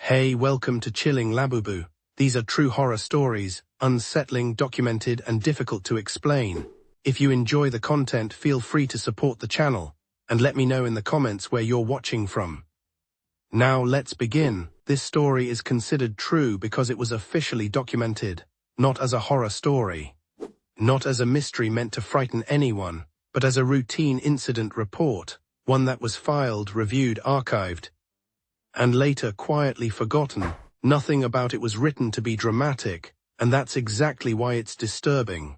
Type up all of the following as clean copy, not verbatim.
Hey, welcome to Chilling Labubu. These are true horror stories, unsettling, documented, and difficult to explain. If you enjoy the content, feel free to support the channel, and let me know in the comments where you're watching from. Now let's begin. This story is considered true because it was officially documented, not as a horror story. Not as a mystery meant to frighten anyone, but as a routine incident report, one that was filed, reviewed, archived, and later quietly forgotten. Nothing about it was written to be dramatic, and that's exactly why it's disturbing.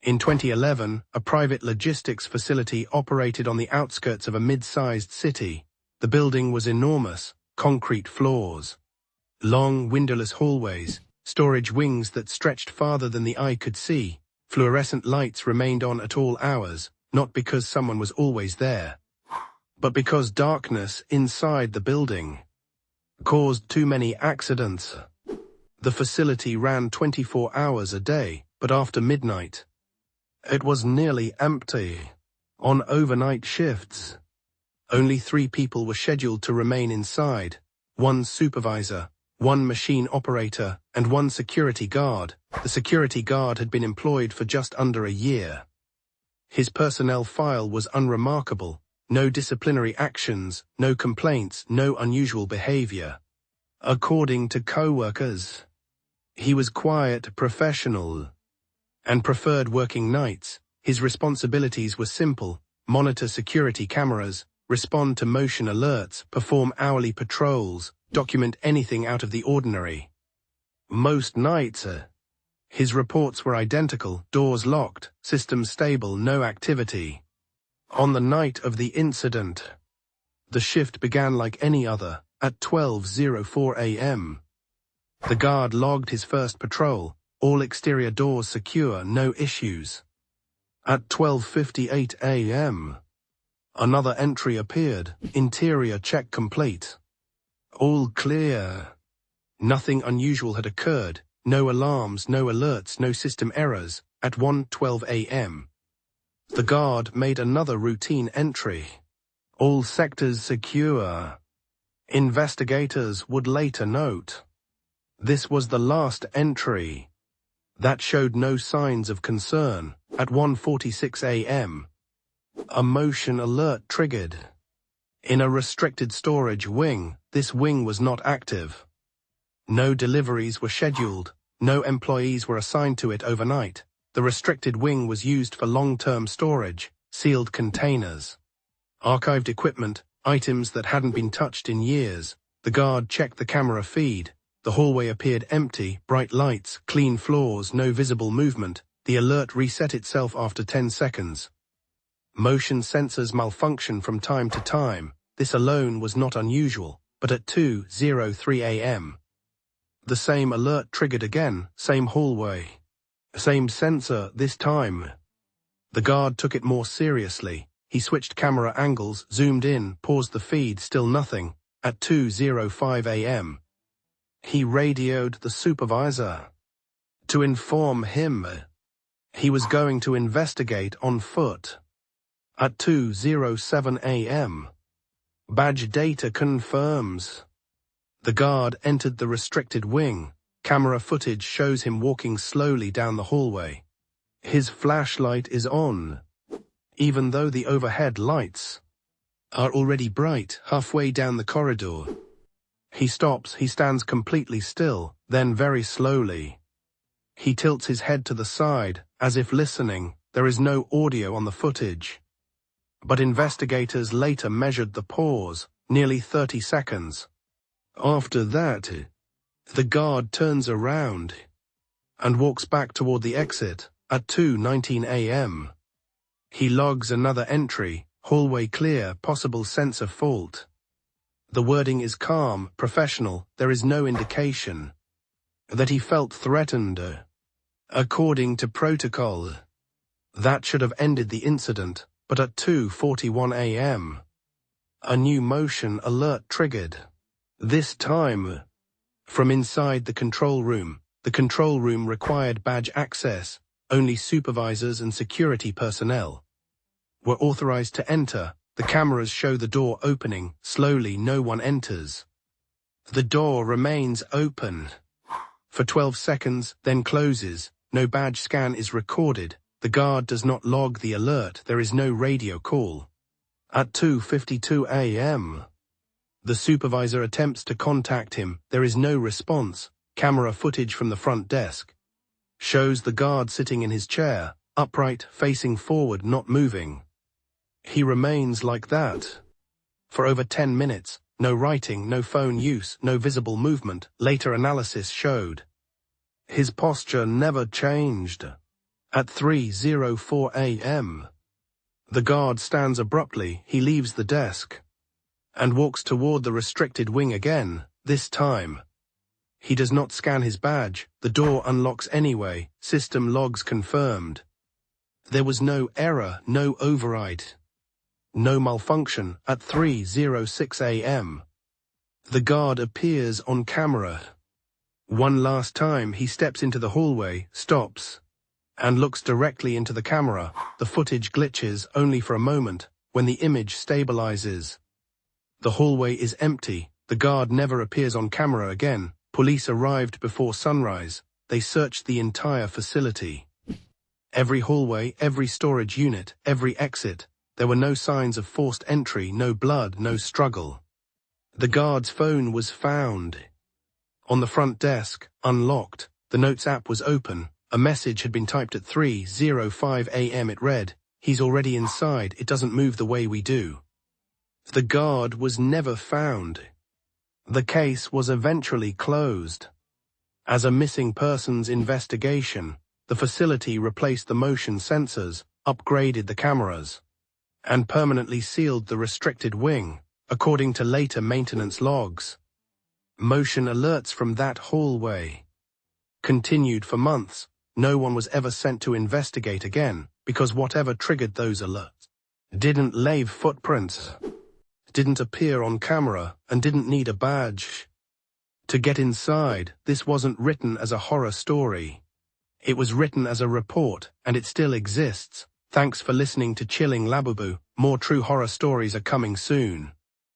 In 2011, a private logistics facility operated on the outskirts of a mid-sized city. The building was enormous, concrete floors, long windowless hallways, storage wings that stretched farther than the eye could see. Fluorescent lights remained on at all hours, not because someone was always there, but because darkness inside the building caused too many accidents. The facility ran 24 hours a day, but after midnight, it was nearly empty. On overnight shifts, only 3 people were scheduled to remain inside: 1 supervisor, 1 machine operator, and 1 security guard. The security guard had been employed for just under a year. His personnel file was unremarkable. No disciplinary actions, no complaints, no unusual behavior. According to co-workers, he was quiet, professional, and preferred working nights. His responsibilities were simple: monitor security cameras, respond to motion alerts, perform hourly patrols, document anything out of the ordinary. Most nights, his reports were identical: doors locked, systems stable, no activity. On the night of the incident, the shift began like any other, at 12:04 a.m. The guard logged his first patrol: all exterior doors secure, no issues. At 12:58 a.m., another entry appeared: interior check complete. All clear. Nothing unusual had occurred: no alarms, no alerts, no system errors. At 1:12 a.m., the guard made another routine entry: all sectors secure. Investigators would later note, this was the last entry. That showed no signs of concern. At 1:46 a.m., a motion alert triggered. In a restricted storage wing, this wing was not active. No deliveries were scheduled, no employees were assigned to it overnight. The restricted wing was used for long-term storage, sealed containers, archived equipment, items that hadn't been touched in years. The guard checked the camera feed. The hallway appeared empty: bright lights, clean floors, no visible movement. The alert reset itself after 10 seconds. Motion sensors malfunction from time to time. This alone was not unusual, but at 2:03 a.m., the same alert triggered again: same hallway, same sensor this time. The guard took it more seriously. He switched camera angles, zoomed in, paused the feed, still nothing. At 2:05 a.m., he radioed the supervisor to inform him he was going to investigate on foot. At 2:07 a.m., badge data confirms. The guard entered the restricted wing. Camera footage shows him walking slowly down the hallway. His flashlight is on, even though the overhead lights are already bright. Halfway down the corridor, he stops. He stands completely still, then very slowly, he tilts his head to the side, as if listening. There is no audio on the footage, but investigators later measured the pause: nearly 30 seconds. After that, the guard turns around and walks back toward the exit. At 2:19 a.m., he logs another entry: hallway clear, possible sensor fault. The wording is calm, professional. There is no indication that he felt threatened. According to protocol, that should have ended the incident, but at 2:41 a.m., a new motion alert triggered. This time, from inside the control room. The control room required badge access. Only supervisors and security personnel were authorized to enter. The cameras show the door opening. Slowly, no one enters. The door remains open for 12 seconds, then closes. No badge scan is recorded. The guard does not log the alert. There is no radio call. At 2:52 a.m., the supervisor attempts to contact him. There is no response. Camera footage from the front desk shows the guard sitting in his chair, upright, facing forward, not moving. He remains like that for over 10 minutes. No writing, no phone use, no visible movement. Later analysis showed his posture never changed. At 3:04 a.m., the guard stands abruptly. He leaves the desk and walks toward the restricted wing again. This time, he does not scan his badge. The door unlocks anyway. System logs confirmed. There was no error, no override, no malfunction. At 3:06 a.m., the guard appears on camera. One last time, he steps into the hallway, stops, and looks directly into the camera. The footage glitches only for a moment. When the image stabilizes, the hallway is empty. The guard never appears on camera again. Police arrived before sunrise. They searched the entire facility. Every hallway, every storage unit, every exit. There were no signs of forced entry, no blood, no struggle. The guard's phone was found on the front desk, unlocked. The Notes app was open. A message had been typed at 3:05 a.m. It read, "He's already inside. It doesn't move the way we do." The guard was never found. The case was eventually closed. As a missing persons investigation, the facility replaced the motion sensors, upgraded the cameras, and permanently sealed the restricted wing. According to later maintenance logs, motion alerts from that hallway continued for months. No one was ever sent to investigate again, because whatever triggered those alerts didn't leave footprints, didn't appear on camera, and didn't need a badge to get inside. This wasn't written as a horror story. It was written as a report, and it still exists. Thanks for listening to Chilling Labubu. More true horror stories are coming soon.